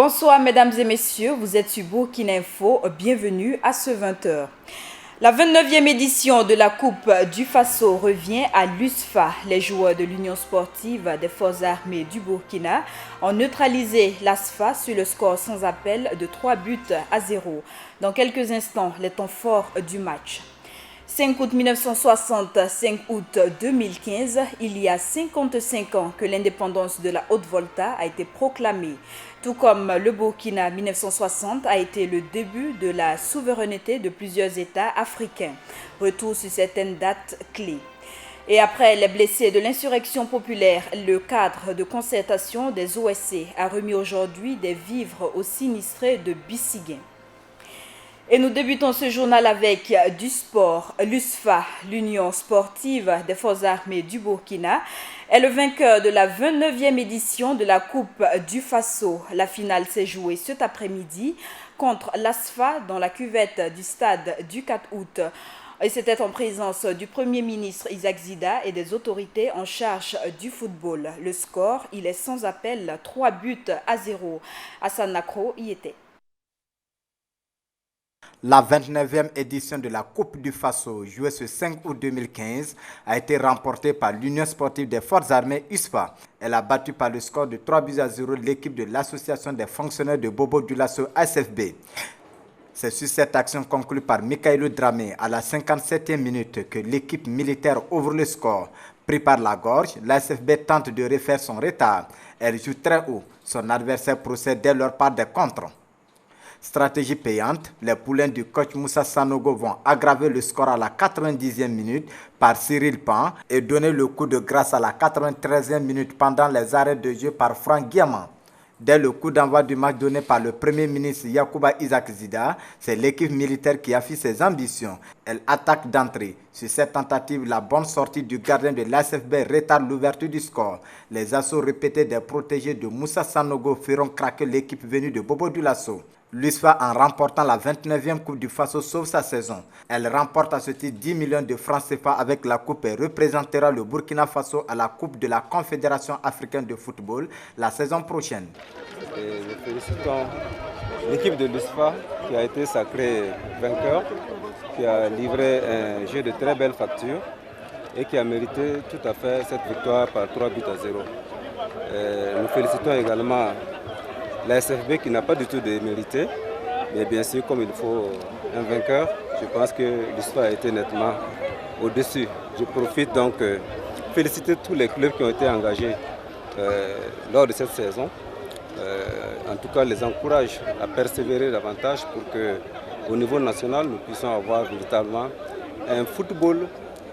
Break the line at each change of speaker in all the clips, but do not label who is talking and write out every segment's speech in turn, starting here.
Bonsoir mesdames et messieurs, vous êtes sur Burkina Info, bienvenue à ce 20h. La 29e édition de la Coupe du Faso revient à l'USFA. Les joueurs de l'Union sportive des forces armées du Burkina ont neutralisé l'ASFA sur le score sans appel de 3-0. Dans quelques instants, les temps forts du match. 5 août 1960, 5 août 2015, il y a 55 ans que l'indépendance de la Haute-Volta a été proclamée. Tout comme le Burkina 1960 a été le début de la souveraineté de plusieurs États africains. Retour sur certaines dates clés. Et après les blessés de l'insurrection populaire, le cadre de concertation des OSC a remis aujourd'hui des vivres aux sinistrés de Bissiguin. Et nous débutons ce journal avec du sport. L'USFA, l'Union sportive des forces armées du Burkina, est le vainqueur de la 29e édition de la Coupe du Faso. La finale s'est jouée cet après-midi contre l'ASFA dans la cuvette du stade du 4 août. Et c'était en présence du Premier ministre Isaac Zida et des autorités en charge du football. Le score, il est sans appel, 3-0. Hassan Nakro y était.
La 29e édition de la Coupe du Faso, jouée ce 5 août 2015, a été remportée par l'Union sportive des forces armées USFA. Elle a battu par le score de 3-0 l'équipe de l'Association des fonctionnaires de Bobo Dioulasso ASFB. C'est sur cette action conclue par Mikhailo Dramé à la 57e minute que l'équipe militaire ouvre le score. Pris par la gorge, l'ASFB tente de refaire son retard. Elle joue très haut. Son adversaire procède dès lors par des contres. Stratégie payante, les poulains du coach Moussa Sanogo vont aggraver le score à la 90e minute par Cyril Pan et donner le coup de grâce à la 93e minute pendant les arrêts de jeu par Franck Guiaman. Dès le coup d'envoi du match donné par le Premier ministre Yacouba Isaac Zida, c'est l'équipe militaire qui affiche ses ambitions. Elle attaque d'entrée. Sur cette tentative, la bonne sortie du gardien de l'ASFB retarde l'ouverture du score. Les assauts répétés des protégés de Moussa Sanogo feront craquer l'équipe venue de Bobo Dioulasso. L'USFA, en remportant la 29e Coupe du Faso, sauve sa saison. Elle remporte à ce titre 10 millions de francs CFA avec la Coupe et représentera le Burkina Faso à la Coupe de la Confédération africaine de football la saison prochaine.
Et nous félicitons l'équipe de l'USFA qui a été sacrée vainqueur, qui a livré un jeu de très belle facture et qui a mérité tout à fait cette victoire par 3-0. Nous félicitons également la SFB qui n'a pas du tout démérité, mais bien sûr, comme il faut un vainqueur, je pense que l'USFA a été nettement au-dessus. Je profite donc de féliciter tous les clubs qui ont été engagés lors de cette saison. En tout cas, les encourage à persévérer davantage pour qu'au niveau national, nous puissions avoir véritablement un football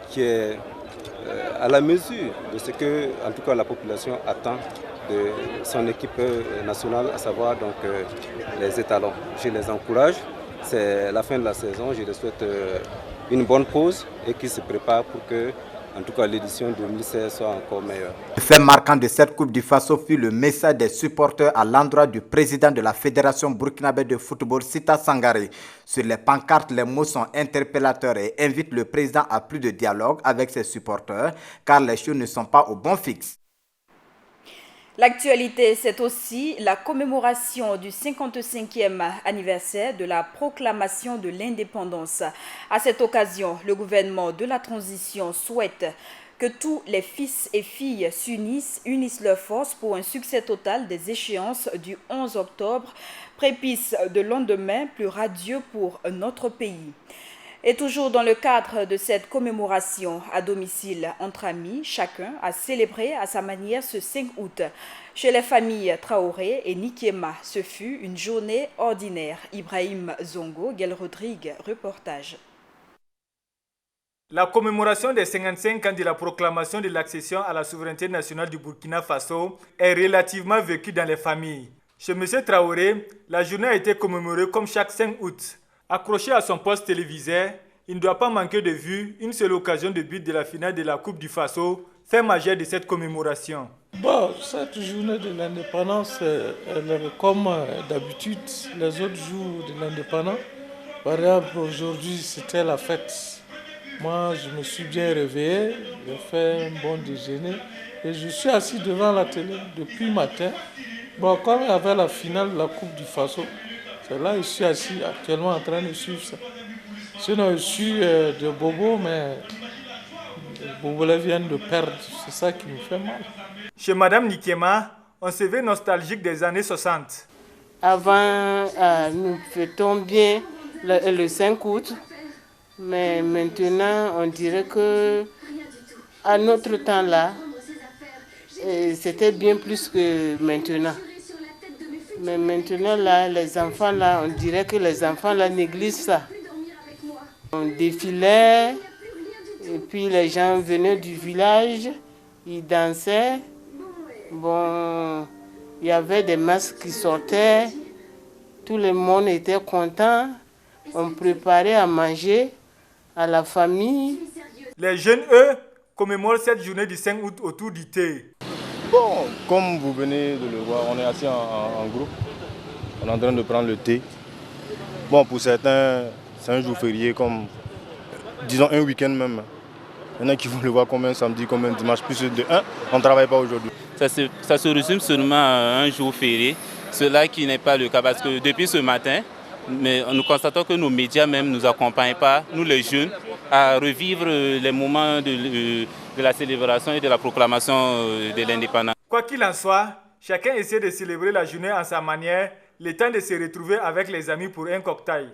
qui est à la mesure de ce que, en tout cas, la population attend de son équipe nationale, à savoir donc les étalons. Je les encourage, c'est la fin de la saison, je les souhaite une bonne pause et qu'ils se préparent pour que, en tout cas, l'édition 2016 soit encore meilleure.
Le fait marquant de cette Coupe du Faso fut le message des supporters à l'endroit du président de la Fédération burkinabé de football, Sita Sangaré. Sur les pancartes, les mots sont interpellateurs et invitent le président à plus de dialogue avec ses supporters, car les choses ne sont pas au bon fixe.
L'actualité, c'est aussi la commémoration du 55e anniversaire de la proclamation de l'indépendance. À cette occasion, le gouvernement de la transition souhaite que tous les fils et filles unissent leurs forces pour un succès total des échéances du 11 octobre, prépice de lendemain plus radieux pour notre pays. Et toujours dans le cadre de cette commémoration à domicile entre amis, chacun a célébré à sa manière ce 5 août. Chez les familles Traoré et Nikiema, ce fut une journée ordinaire. Ibrahim Zongo, Guel Rodrigue, reportage.
La commémoration des 55 ans de la proclamation de l'accession à la souveraineté nationale du Burkina Faso est relativement vécue dans les familles. Chez M. Traoré, la journée a été commémorée comme chaque 5 août. Accroché à son poste télévisé, il ne doit pas manquer de vue une seule occasion de but de la finale de la Coupe du Faso, fait majeur de cette commémoration.
Bon, cette journée de l'indépendance, elle est comme d'habitude les autres jours de l'indépendance. Par exemple, aujourd'hui, c'était la fête. Moi, je me suis bien réveillé, j'ai fait un bon déjeuner et je suis assis devant la télé depuis le matin. Bon, comme il y avait la finale de la Coupe du Faso, c'est là que je suis assis actuellement en train de suivre ça. Sinon, je suis de Bobo, mais les Bobolais viennent de perdre. C'est ça qui me fait mal.
Chez Madame Nikema, on se veut nostalgique des années 60.
Avant, nous fêtons bien le 5 août, mais maintenant, on dirait que à notre temps là, c'était bien plus que maintenant. Mais maintenant, là, les enfants, là, on dirait que les enfants là, négligent ça. On défilait, et puis les gens venaient du village, ils dansaient. Bon, il y avait des masques qui sortaient, tout le monde était content. On préparait à manger à la famille.
Les jeunes, eux, commémorent cette journée du 5 août autour du thé.
Bon, comme vous venez de le voir, on est assis en groupe. On est en train de prendre le thé. Bon, pour certains, c'est un jour férié, comme, disons, un week-end même. Il y en a qui vont le voir comme un samedi, comme un dimanche, plus de un, on ne travaille pas aujourd'hui.
Ça se résume seulement à un jour férié, cela qui n'est pas le cas parce que depuis ce matin, nous constatons que nos médias même ne nous accompagnent pas, nous les jeunes, à revivre les moments de la célébration et de la proclamation de l'indépendance.
Quoi qu'il en soit, chacun essaie de célébrer la journée à sa manière, le temps de se retrouver avec les amis pour un cocktail.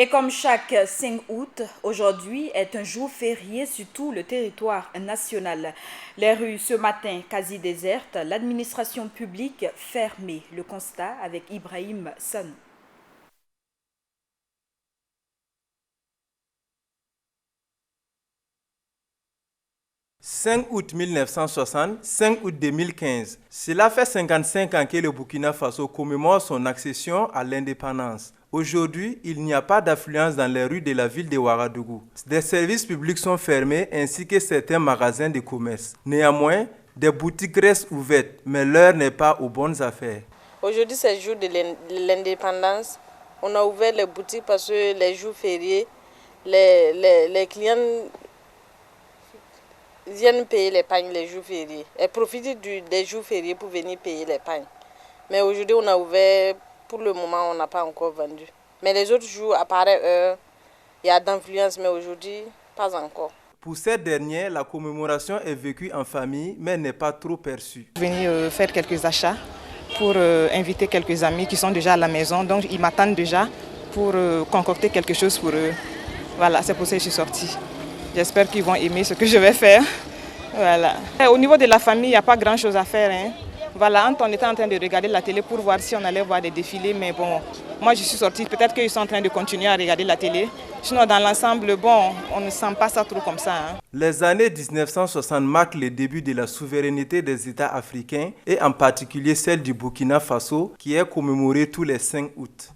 Et comme chaque 5 août, aujourd'hui est un jour férié sur tout le territoire national. Les rues ce matin quasi désertes, l'administration publique fermée. Le constat avec Ibrahim Sanou.
« 5 août 1960, 5 août 2015. Cela fait 55 ans que le Burkina Faso commémore son accession à l'indépendance. Aujourd'hui, il n'y a pas d'affluence dans les rues de la ville de Ouagadougou. Des services publics sont fermés ainsi que certains magasins de commerce. Néanmoins, des boutiques restent ouvertes, mais l'heure n'est pas aux bonnes affaires.
Aujourd'hui, c'est le jour de l'indépendance. On a ouvert les boutiques parce que les jours fériés, les clients viennent payer les pagnes les jours fériés. Elles profitent des jours fériés pour venir payer les pagnes. Mais aujourd'hui, on a ouvert. Pour le moment, on n'a pas encore vendu. Mais les autres jours, à pareille heure, il y a d'influence, mais aujourd'hui, pas encore.
Pour cette dernière, la commémoration est vécue en famille, mais n'est pas trop perçue.
Je suis venue faire quelques achats pour inviter quelques amis qui sont déjà à la maison. Donc, ils m'attendent déjà pour concocter quelque chose pour eux. Voilà, c'est pour ça que je suis sortie. J'espère qu'ils vont aimer ce que je vais faire. Voilà. Et au niveau de la famille, il n'y a pas grand-chose à faire, hein. Voilà, on était en train de regarder la télé pour voir si on allait voir des défilés, mais bon, moi je suis sortie, peut-être qu'ils sont en train de continuer à regarder la télé. Sinon, dans l'ensemble, bon, on ne sent pas ça trop comme ça. Hein.
Les années 1960 marquent le début de la souveraineté des États africains et en particulier celle du Burkina Faso qui est commémorée tous les 5 août.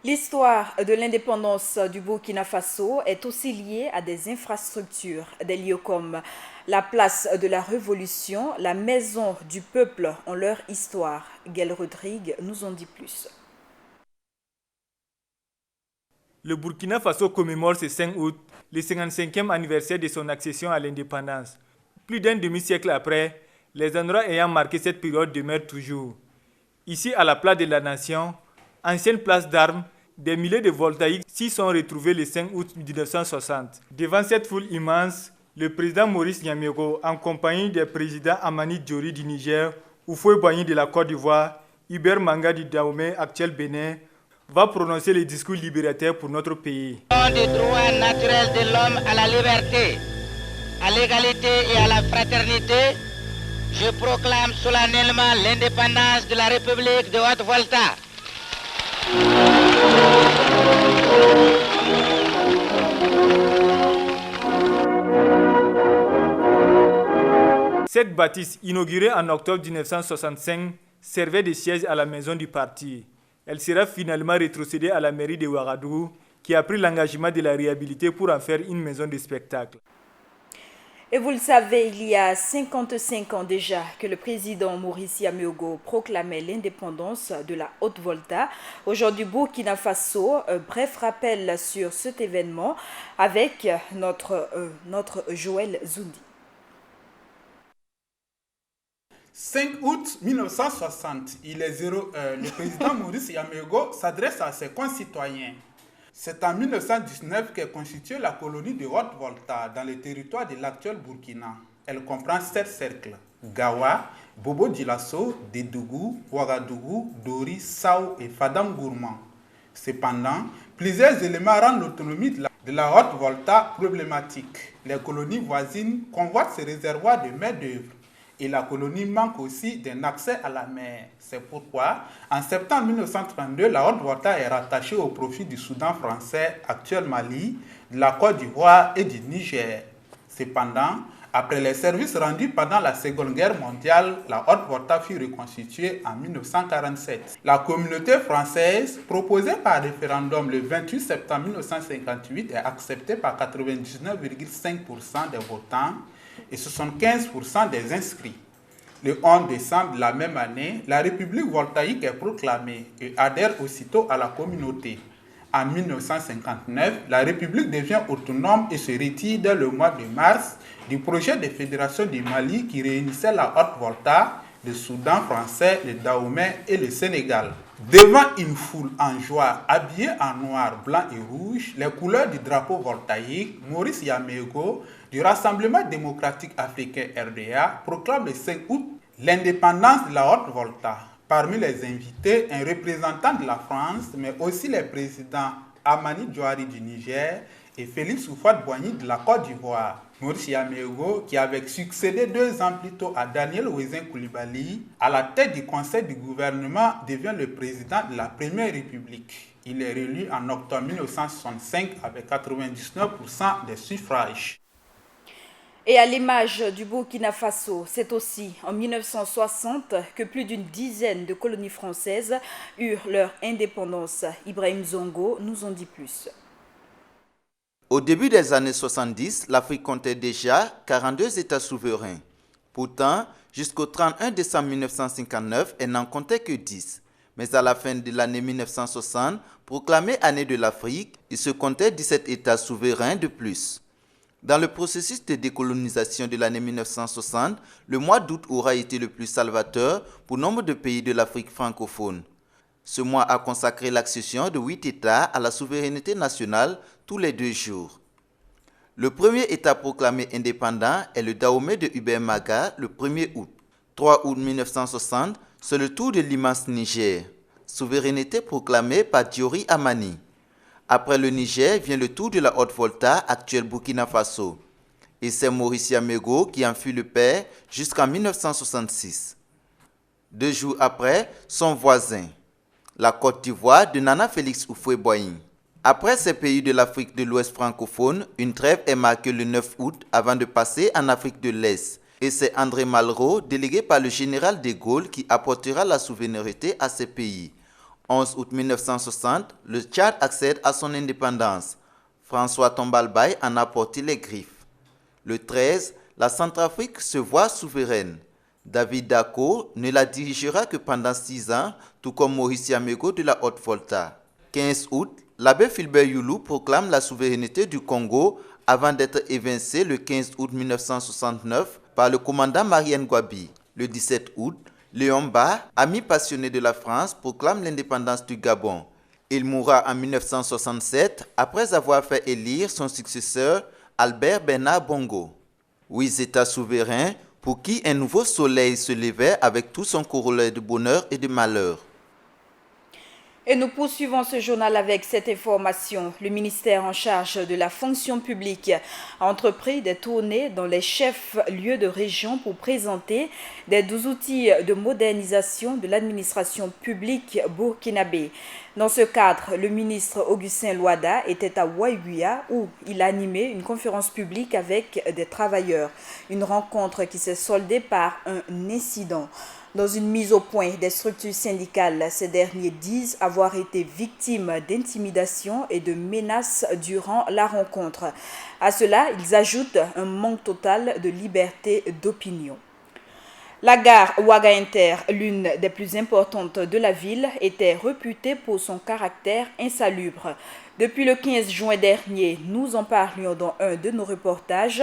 L'histoire de l'indépendance du Burkina Faso est aussi liée à des infrastructures, des lieux comme la place de la Révolution, la maison du peuple ont leur histoire. Gaël Rodrigue nous en dit plus.
Le Burkina Faso commémore ce 5 août le 55e anniversaire de son accession à l'indépendance. Plus d'un demi-siècle après, les endroits ayant marqué cette période demeurent toujours. Ici, à la place de la Nation, ancienne place d'armes, des milliers de voltaïques s'y sont retrouvés le 5 août 1960. Devant cette foule immense, le président Maurice Nyamego, en compagnie des présidents Amani Diori du Niger, Houphouët-Boigny de la Côte d'Ivoire, Hubert Manga du Dahomey, actuel Bénin, va prononcer les discours libérateurs pour notre pays.
Au nom des droits naturels de l'homme à la liberté, à l'égalité et à la fraternité, je proclame solennellement l'indépendance de la République de Haute-Volta.
Cette bâtisse, inaugurée en octobre 1965, servait de siège à la maison du parti. Elle sera finalement rétrocédée à la mairie de Ouagadougou, qui a pris l'engagement de la réhabiliter pour en faire une maison de spectacle.
Et vous le savez, il y a 55 ans déjà que le président Maurice Nyamego proclamait l'indépendance de la Haute-Volta. Aujourd'hui, Burkina Faso, bref rappel sur cet événement avec notre Joël Zoundi.
5 août 1960, il est 0 heure. Le président Maurice Yamego s'adresse à ses concitoyens. C'est en 1919 qu'est constituée la colonie de Haute-Volta dans le territoire de l'actuel Burkina. Elle comprend 7 cercles: Gawa, Bobo-Dioulasso, Dédougou, Ouagadougou, Dori, Sao et Fadam Gourmand. Cependant, plusieurs éléments rendent l'autonomie de la Haute-Volta problématique. Les colonies voisines convoitent ces réservoirs de main-d'œuvre et la colonie manque aussi d'un accès à la mer. C'est pourquoi, en septembre 1932, la Haute-Volta est rattachée au profit du Soudan français, actuel Mali, de la Côte d'Ivoire et du Niger. Cependant, après les services rendus pendant la Seconde Guerre mondiale, la Haute-Volta fut reconstituée en 1947. La communauté française, proposée par référendum le 28 septembre 1958, est acceptée par 99,5% des votants et 75% des inscrits. Le 11 décembre de la même année, la République voltaïque est proclamée et adhère aussitôt à la communauté. En 1959, la République devient autonome et se retire dès le mois de mars du projet de fédération du Mali qui réunissait la Haute-Volta, le Soudan français, le Dahomey et le Sénégal. Devant une foule en joie, habillée en noir, blanc et rouge, les couleurs du drapeau voltaïque, Maurice Yamego, du Rassemblement démocratique africain RDA, proclame le 5 août l'indépendance de la Haute-Volta. Parmi les invités, un représentant de la France, mais aussi les présidents Amani Djouari du Niger et Félix Houphouët-Boigny de la Côte d'Ivoire. Maurice Yamego, qui avait succédé 2 ans plus tôt à Daniel Ouézin Coulibaly, à la tête du conseil du gouvernement, devient le président de la Première République. Il est réélu en octobre 1965 avec 99% des suffrages.
Et à l'image du Burkina Faso, c'est aussi en 1960 que plus d'une dizaine de colonies françaises eurent leur indépendance. Ibrahim Zongo nous en dit plus.
Au début des années 70, l'Afrique comptait déjà 42 États souverains. Pourtant, jusqu'au 31 décembre 1959, elle n'en comptait que 10. Mais à la fin de l'année 1960, proclamée année de l'Afrique, il se comptait 17 États souverains de plus. Dans le processus de décolonisation de l'année 1960, le mois d'août aura été le plus salvateur pour nombre de pays de l'Afrique francophone. Ce mois a consacré l'accession de 8 États à la souveraineté nationale tous les 2 jours. Le premier État proclamé indépendant est le Dahomey de Hubert Maga le 1er août. 3 août 1960, c'est le tour de l'immense Niger, souveraineté proclamée par Diori Amani. Après le Niger vient le tour de la Haute-Volta, actuelle Burkina Faso. Et c'est Maurice Yamego qui en fut le père jusqu'en 1966. 2 jours après, son voisin, la Côte d'Ivoire de Nana Félix Houphouët-Boigny. Après ces pays de l'Afrique de l'Ouest francophone, une trêve est marquée le 9 août avant de passer en Afrique de l'Est. Et c'est André Malraux, délégué par le général de Gaulle, qui apportera la souveraineté à ces pays. 11 août 1960, le Tchad accède à son indépendance. François Tombalbaye en a porté les griffes. Le 13, la Centrafrique se voit souveraine. David Dacko ne la dirigera que pendant 6 ans, tout comme Maurice Yamego de la Haute-Volta. 15 août, l'abbé Fulbert Youlou proclame la souveraineté du Congo avant d'être évincé le 15 août 1969 par le commandant Marienne Gwabi. Le 17 août, Léon Ba, ami passionné de la France, proclame l'indépendance du Gabon. Il mourra en 1967 après avoir fait élire son successeur Albert Bernard Bongo. 8 États souverains pour qui un nouveau soleil se levait avec tout son corollaire de bonheur et de malheur.
Et nous poursuivons ce journal avec cette information. Le ministère en charge de la fonction publique a entrepris des tournées dans les chefs-lieux de région pour présenter des 12 outils de modernisation de l'administration publique burkinabé. Dans ce cadre, le ministre Augustin Loada était à Waïguya où il a animé une conférence publique avec des travailleurs. Une rencontre qui s'est soldée par un incident. Dans une mise au point des structures syndicales, ces derniers disent avoir été victimes d'intimidation et de menaces durant la rencontre. À cela, ils ajoutent un manque total de liberté d'opinion. La gare Ouaga Inter, l'une des plus importantes de la ville, était réputée pour son caractère insalubre. Depuis le 15 juin dernier, nous en parlions dans un de nos reportages.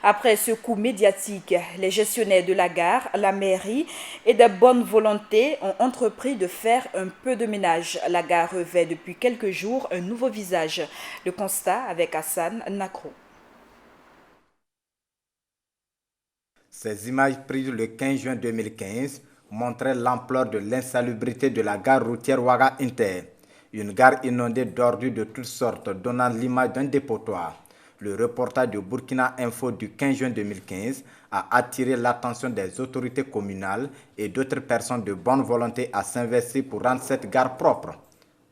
Après ce coup médiatique, les gestionnaires de la gare, la mairie et de bonne volonté ont entrepris de faire un peu de ménage. La gare revêt depuis quelques jours un nouveau visage. Le constat avec Hassan Nakro.
Ces images prises le 15 juin 2015 montraient l'ampleur de l'insalubrité de la gare routière Ouaga Inter. Une gare inondée d'ordures de toutes sortes, donnant l'image d'un dépotoir. Le reportage de Burkina Info du 15 juin 2015 a attiré l'attention des autorités communales et d'autres personnes de bonne volonté à s'investir pour rendre cette gare propre.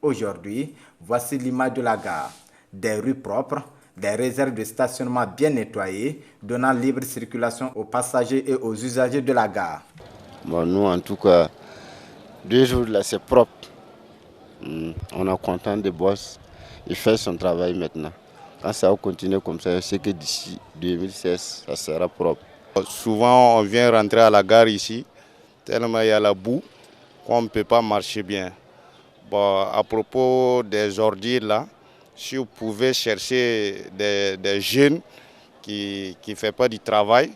Aujourd'hui, voici l'image de la gare. Des rues propres, des réserves de stationnement bien nettoyées, donnant libre circulation aux passagers et aux usagers de la gare.
Bon, nous, en tout cas, 2 jours là, c'est propre. On est content de boss. Il fait son travail maintenant. Quand ça va continuer comme ça, je sais que d'ici 2016, ça sera propre.
Souvent, on vient rentrer à la gare ici, tellement il y a la boue qu'on ne peut pas marcher bien. Bon, à propos des ordures là, si vous pouvez chercher des jeunes qui ne font pas du travail,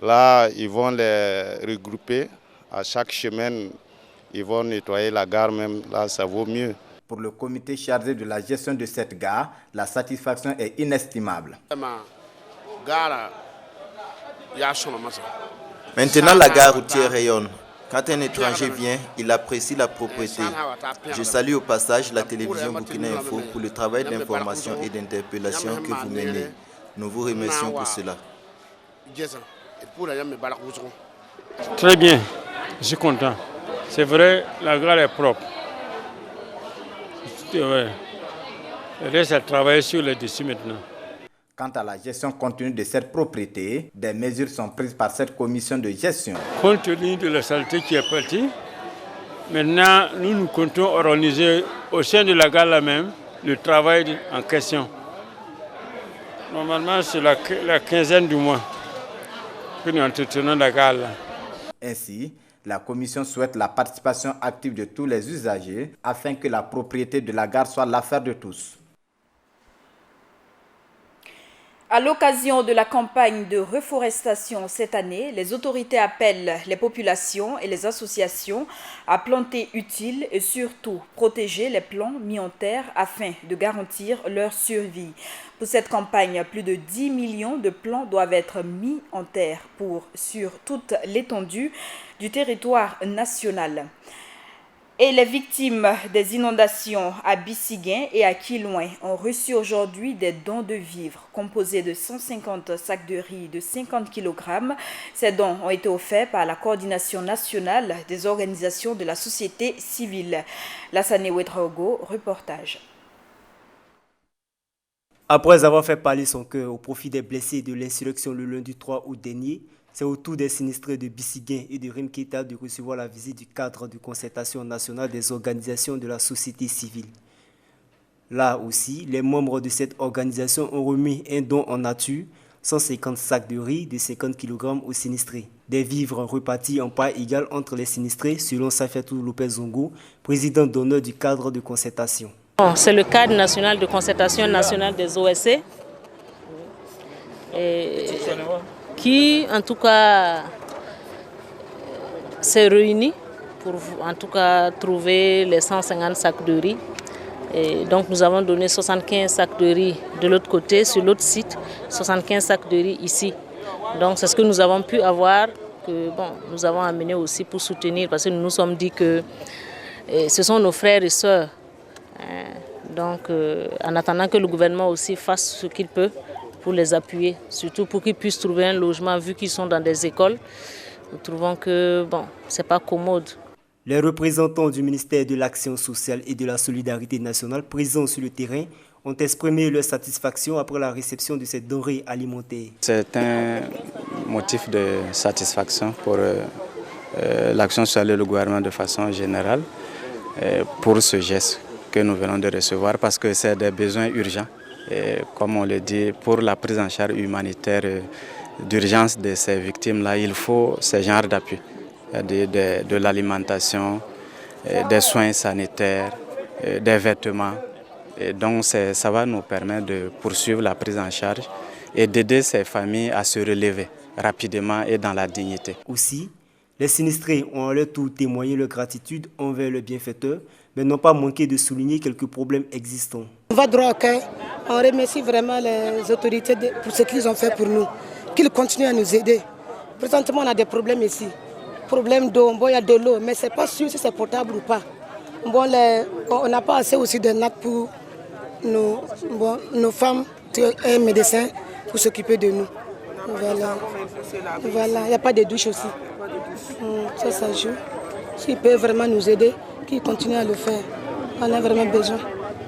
là, ils vont les regrouper. À chaque semaine, ils vont nettoyer la gare même, là, ça vaut mieux.
Pour le comité chargé de la gestion de cette gare, la satisfaction est inestimable.
Maintenant, la gare routière rayonne. Quand un étranger vient, il apprécie la propreté. Je salue au passage la télévision Burkina Info pour le travail d'information et d'interpellation que vous menez. Nous vous remercions pour cela.
Très bien, je suis content. C'est vrai, la gare est propre. Ouais. Il reste à travailler sur le dessus maintenant.
Quant à la gestion continue de cette propriété, des mesures sont prises par cette commission de gestion.
Compte tenu de la saleté qui est partie, maintenant nous comptons organiser au sein de la gare là même le travail en question. Normalement c'est la quinzaine du mois que nous entretenons la gare là.
Ainsi, la commission souhaite la participation active de tous les usagers afin que la propriété de la gare soit l'affaire de tous.
À l'occasion de la campagne de reforestation cette année, les autorités appellent les populations et les associations à planter utile et surtout protéger les plants mis en terre afin de garantir leur survie. Pour cette campagne, plus de 10 millions de plants doivent être mis en terre sur toute l'étendue du territoire national. Et les victimes des inondations à Bissiguen et à Kilouin ont reçu aujourd'hui des dons de vivres composés de 150 sacs de riz de 50 kg. Ces dons ont été offerts par la coordination nationale des organisations de la société civile. Lassane Ouedraogo, reportage.
Après avoir fait parler son cœur au profit des blessés de l'insurrection le lundi 3 août dernier, c'est au tour des sinistrés de Bissiguen et de Rimketa de recevoir la visite du cadre de concertation nationale des organisations de la société civile. Là aussi, les membres de cette organisation ont remis un don en nature, 150 sacs de riz de 50 kg aux sinistrés. Des vivres repartis en part égale entre les sinistrés, selon Safiatou Lopez Zongo, président d'honneur du cadre de concertation.
C'est le cadre national de concertation nationale des OSC. Qui, en tout cas, s'est réuni pour, en tout cas, trouver les 150 sacs de riz. Et donc, nous avons donné 75 sacs de riz de l'autre côté, sur l'autre site, 75 sacs de riz ici. Donc, c'est ce que nous avons pu avoir, que nous avons amené aussi pour soutenir, parce que nous nous sommes dit que ce sont nos frères et sœurs. Donc, en attendant que le gouvernement aussi fasse ce qu'il peut, pour les appuyer, surtout pour qu'ils puissent trouver un logement, vu qu'ils sont dans des écoles. Nous trouvons que, c'est pas commode.
Les représentants du ministère de l'Action sociale et de la solidarité nationale présents sur le terrain ont exprimé leur satisfaction après la réception de ces denrées alimentaires.
C'est un motif de satisfaction pour l'Action sociale et le gouvernement de façon générale pour ce geste que nous venons de recevoir parce que c'est des besoins urgents. Et comme on le dit, pour la prise en charge humanitaire d'urgence de ces victimes-là, il faut ce genre d'appui. de l'alimentation, des soins sanitaires, des vêtements. Et donc ça va nous permettre de poursuivre la prise en charge et d'aider ces familles à se relever rapidement et dans la dignité.
Aussi, les sinistrés ont à leur tour témoigné leur gratitude envers le bienfaiteur, mais n'ont pas manqué de souligner quelques problèmes existants.
On va droit au cœur. On remercie vraiment les autorités pour ce qu'ils ont fait pour nous, qu'ils continuent à nous aider. Présentement, on a des problèmes ici. Problème d'eau, bon, il y a de l'eau, mais ce n'est pas sûr si c'est potable ou pas. Bon, on n'a pas assez aussi de nattes pour nos femmes, un médecin pour s'occuper de nous. Voilà, il n'y a pas de douche aussi. Ça joue. S'ils peuvent vraiment nous aider, qu'ils continuent à le faire. On a vraiment besoin.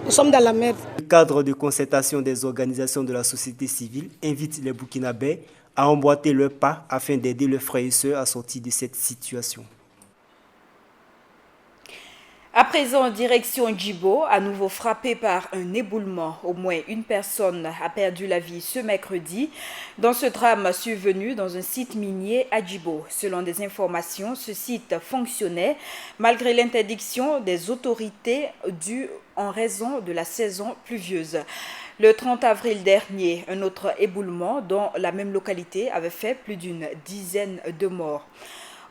Nous sommes dans la merde.
Le cadre de concertation des organisations de la société civile invite les Burkinabés à emboîter leurs pas afin d'aider leurs frères et sœurs à sortir de cette situation.
À présent, direction Djibo, à nouveau frappé par un éboulement. Au moins une personne a perdu la vie ce mercredi dans ce drame survenu dans un site minier à Djibo. Selon des informations, ce site fonctionnait malgré l'interdiction des autorités due en raison de la saison pluvieuse. Le 30 avril dernier, un autre éboulement dans la même localité avait fait plus d'une dizaine de morts.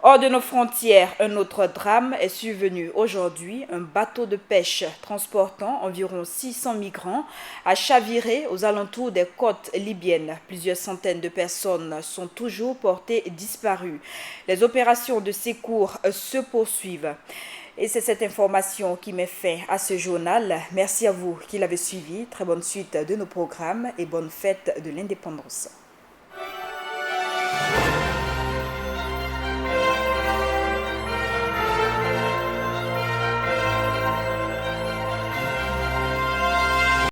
Hors de nos frontières, un autre drame est survenu aujourd'hui. Un bateau de pêche transportant environ 600 migrants a chaviré aux alentours des côtes libyennes. Plusieurs centaines de personnes sont toujours portées disparues. Les opérations de secours se poursuivent. Et c'est cette information qui met fin à ce journal. Merci à vous qui l'avez suivi. Très bonne suite de nos programmes et bonne fête de l'indépendance.